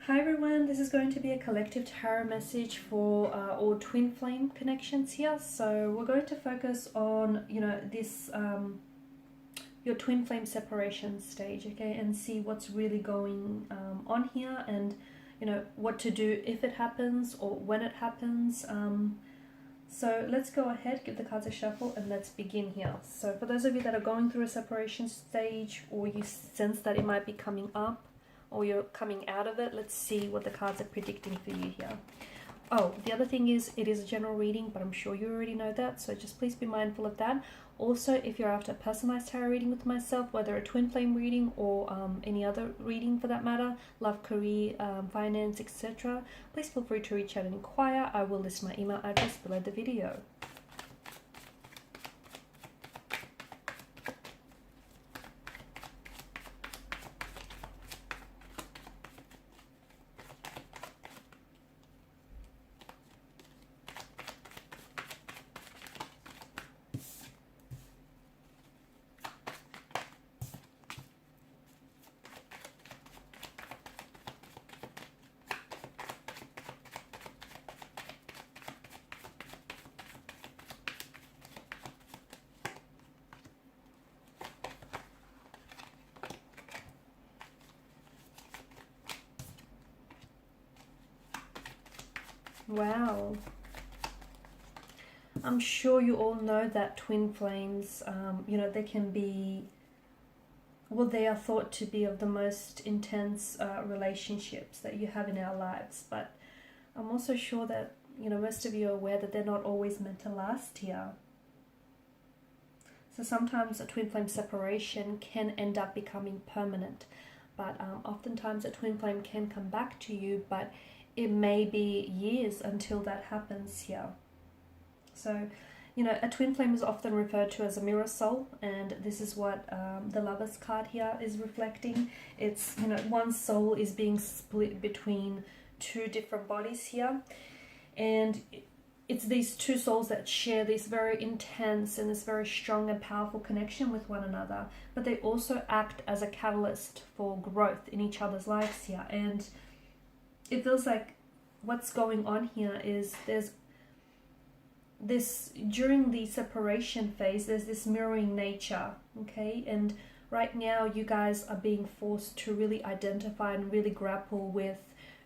Hi everyone, this is going to be a collective tarot message for all twin flame connections here. So we're going to focus on, this your twin flame separation stage, okay, and see what's really going on here, and what to do if it happens or when it happens. So let's go ahead, give the cards a shuffle, and let's begin here. So for those of you that are going through a separation stage, or you sense that it might be coming up, or you're coming out of it, let's see what the cards are predicting for you here. Oh, the other thing is, it is a general reading, but I'm sure you already know that, so just please be mindful of that. Also, if you're after a personalized tarot reading with myself, whether a twin flame reading or any other reading for that matter, love, career, finance, etc., please feel free to reach out and inquire. I will list my email address below the video. Wow. I'm sure you all know that twin flames, they can be, well, they are thought to be of the most intense relationships that you have in our lives. But I'm also sure that, most of you are aware that they're not always meant to last here. So sometimes a twin flame separation can end up becoming permanent. But oftentimes a twin flame can come back to you, but it may be years until that happens here. So, a twin flame is often referred to as a mirror soul, and this is what the Lovers card here is reflecting. It's, one soul is being split between two different bodies here, and it's these two souls that share this very intense and this very strong and powerful connection with one another, but they also act as a catalyst for growth in each other's lives here. And it feels like what's going on here is there's this, during the separation phase, there's this mirroring nature, okay? And right now you guys are being forced to really identify and really grapple with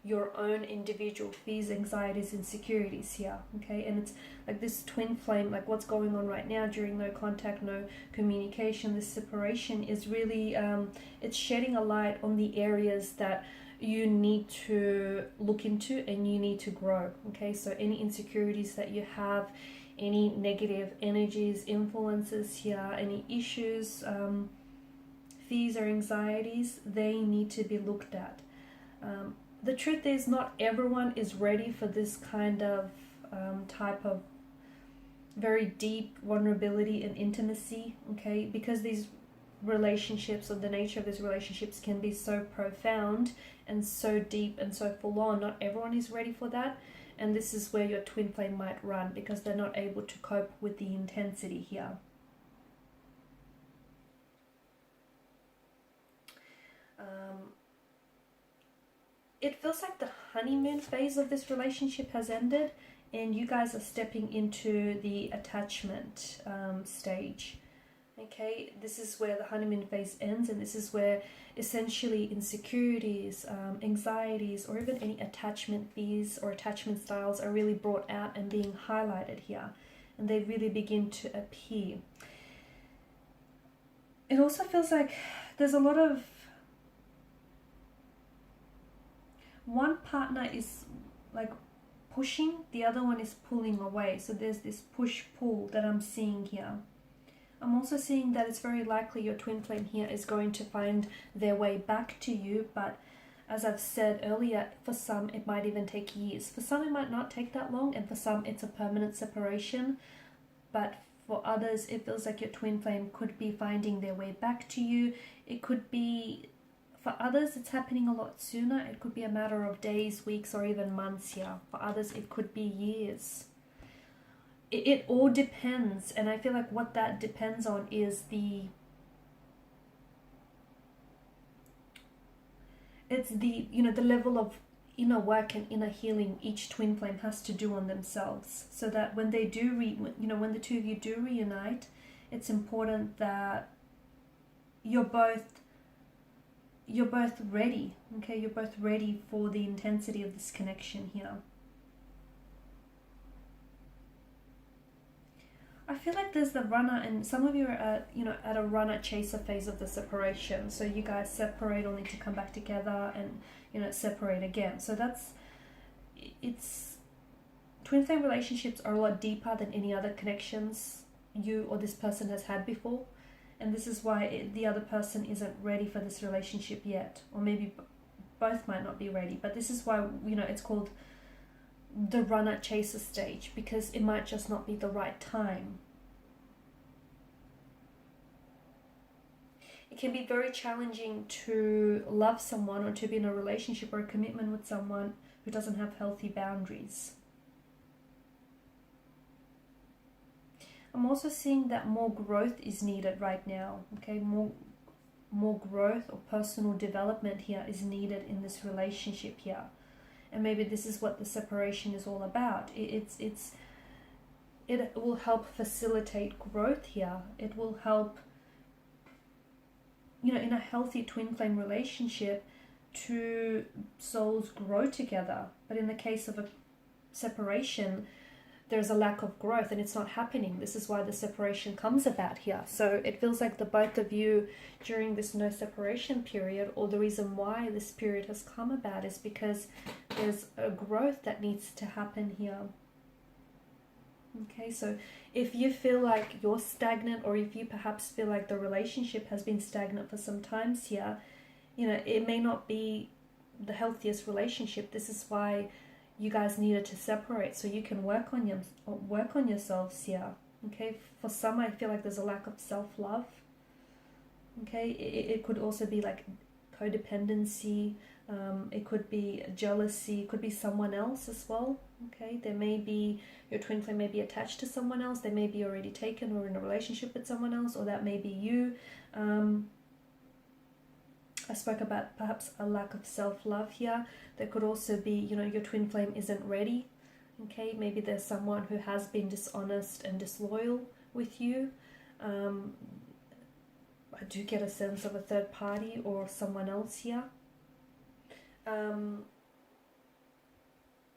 your own individual fears, anxieties, insecurities here, okay? And it's like this twin flame, like what's going on right now during no contact, no communication, this separation is really, it's shedding a light on the areas that you need to look into and you need to grow, okay? So any insecurities that you have, any negative energies, influences here, any issues, fears or anxieties, they need to be looked at. The truth is, not everyone is ready for this kind of type of very deep vulnerability and intimacy, okay? Because these relationships, or the nature of these relationships, can be so profound and so deep and so full on. Not everyone is ready for that, and this is where your twin flame might run, because they're not able to cope with the intensity here. It feels like the honeymoon phase of this relationship has ended, and you guys are stepping into the attachment stage. Okay, this is where the honeymoon phase ends, and this is where essentially insecurities, anxieties, or even any attachment fears or attachment styles are really brought out and being highlighted here, and they really begin to appear. It also feels like there's a lot of, one partner is like pushing, the other one is pulling away. So there's this push-pull that I'm seeing here. I'm also seeing that it's very likely your twin flame here is going to find their way back to you, but as I've said earlier, for some it might even take years. For some it might not take that long, and for some it's a permanent separation. But for others, it feels like your twin flame could be finding their way back to you. It could be, for others, it's happening a lot sooner. It could be a matter of days, weeks, or even months here. For others, it could be years. It all depends, and I feel like what that depends on is it's the, you know, the level of inner work and inner healing each twin flame has to do on themselves, so that when they do when the two of you do reunite, it's important that you're both ready. Okay, you're both ready for the intensity of this connection here. I feel like there's the runner, and some of you are at, at a runner chaser phase of the separation. So you guys separate only to come back together and, separate again. So it's twin flame relationships are a lot deeper than any other connections you or this person has had before. And this is why the other person isn't ready for this relationship yet. Or maybe both might not be ready. But this is why, it's called the runner chaser stage, because it might just not be the right time. It can be very challenging to love someone or to be in a relationship or a commitment with someone who doesn't have healthy boundaries. I'm also seeing that more growth is needed right now. Okay, more growth or personal development here is needed in this relationship here. And maybe this is what the separation is all about. It will help facilitate growth here. It will help, in a healthy twin flame relationship, two souls grow together. But in the case of a separation, there's a lack of growth and it's not happening. This is why the separation comes about here. So it feels like the both of you during this no separation period, or the reason why this period has come about, is because there's a growth that needs to happen here. Okay, so if you feel like you're stagnant, or if you perhaps feel like the relationship has been stagnant for some times here, it may not be the healthiest relationship. This is why you guys needed to separate, so you can work on yourselves here. Okay, for some, I feel like there's a lack of self-love. Okay, it could also be like codependency. It could be jealousy. It could be someone else as well. Okay, there may be, your twin flame may be attached to someone else. They may be already taken or in a relationship with someone else, or that may be you. I spoke about perhaps a lack of self-love here. There could also be, your twin flame isn't ready. Okay, maybe there's someone who has been dishonest and disloyal with you. I do get a sense of a third party or someone else here. But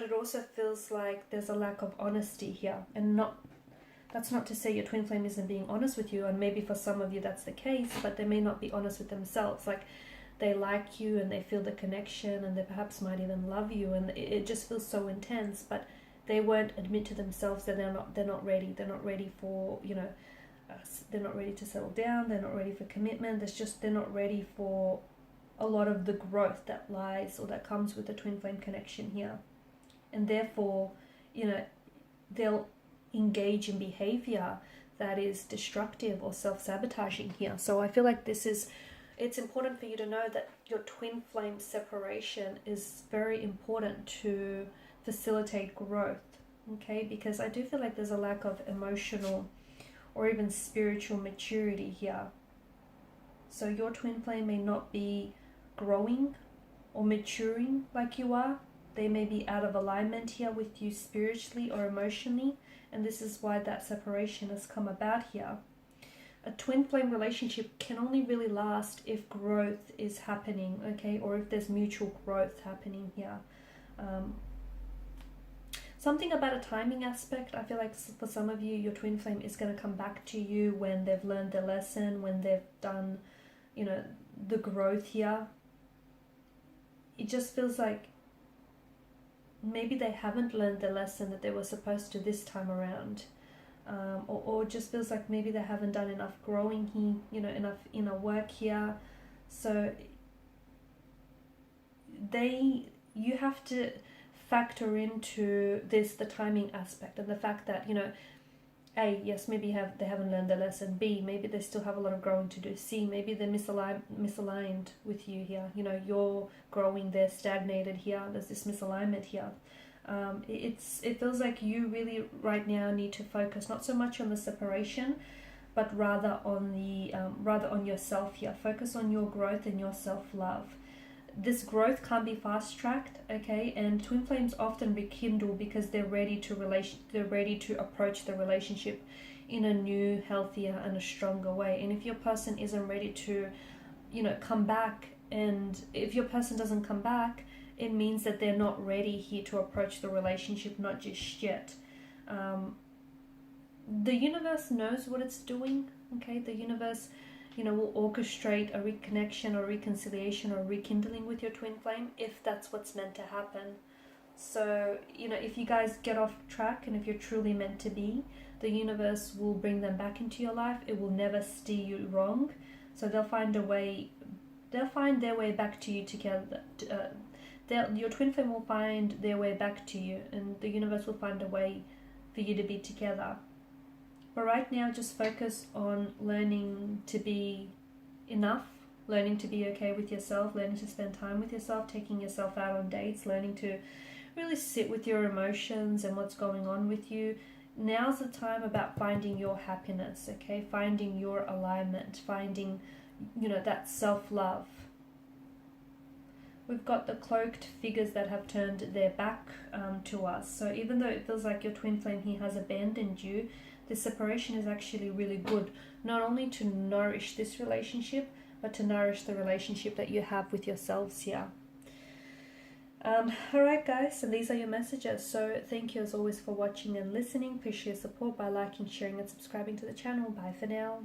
it also feels like there's a lack of honesty here. And that's not to say your twin flame isn't being honest with you, and maybe for some of you that's the case, but they may not be honest with themselves. Like, they like you and they feel the connection, and they perhaps might even love you, and it just feels so intense, but they won't admit to themselves that they're not ready. They're not ready for, they're not ready to settle down. They're not ready for commitment. They're not ready for a lot of the growth that lies or that comes with the twin flame connection here. And therefore, they'll engage in behavior that is destructive or self-sabotaging here. So I feel like it's important for you to know that your twin flame separation is very important to facilitate growth, okay? Because I do feel like there's a lack of emotional or even spiritual maturity here. So your twin flame may not be growing or maturing like you are. They may be out of alignment here with you spiritually or emotionally, and this is why that separation has come about here. A twin flame relationship can only really last if growth is happening, okay, or if there's mutual growth happening here. Something about a timing aspect. I feel like for some of you, your twin flame is going to come back to you when they've learned their lesson, when they've done, the growth here. It just feels like maybe they haven't learned the lesson that they were supposed to this time around. Or just feels like maybe they haven't done enough growing here, enough inner work here. So you have to factor into the timing aspect, and the fact that, A, yes, maybe they haven't learned their lesson. B, maybe they still have a lot of growing to do. C, maybe they're misaligned with you here. You're growing, they're stagnated here. There's this misalignment here. It feels like you really right now need to focus not so much on the separation, but rather on yourself here. Focus on your growth and your self-love. this growth can't be fast-tracked, okay? And twin flames often rekindle because they're ready to approach the relationship in a new, healthier, and a stronger way. And if your person isn't ready to, come back, and if your person doesn't come back, it means that they're not ready here to approach the relationship, not just yet. The universe knows what it's doing, okay? The universe, will orchestrate a reconnection or reconciliation or rekindling with your twin flame if that's what's meant to happen. So, if you guys get off track and if you're truly meant to be, the universe will bring them back into your life. It will never steer you wrong. So they'll find their way back to you together. Your twin flame will find their way back to you, and the universe will find a way for you to be together. But right now, just focus on learning to be enough, learning to be okay with yourself, learning to spend time with yourself, taking yourself out on dates, learning to really sit with your emotions and what's going on with you. Now's the time about finding your happiness, okay? Finding your alignment, finding, that self-love. We've got the cloaked figures that have turned their back to us. So even though it feels like your twin flame here has abandoned you, the separation is actually really good, not only to nourish this relationship, but to nourish the relationship that you have with yourselves here. Alright guys, and these are your messages. So thank you as always for watching and listening. Appreciate your support by liking, sharing and subscribing to the channel. Bye for now.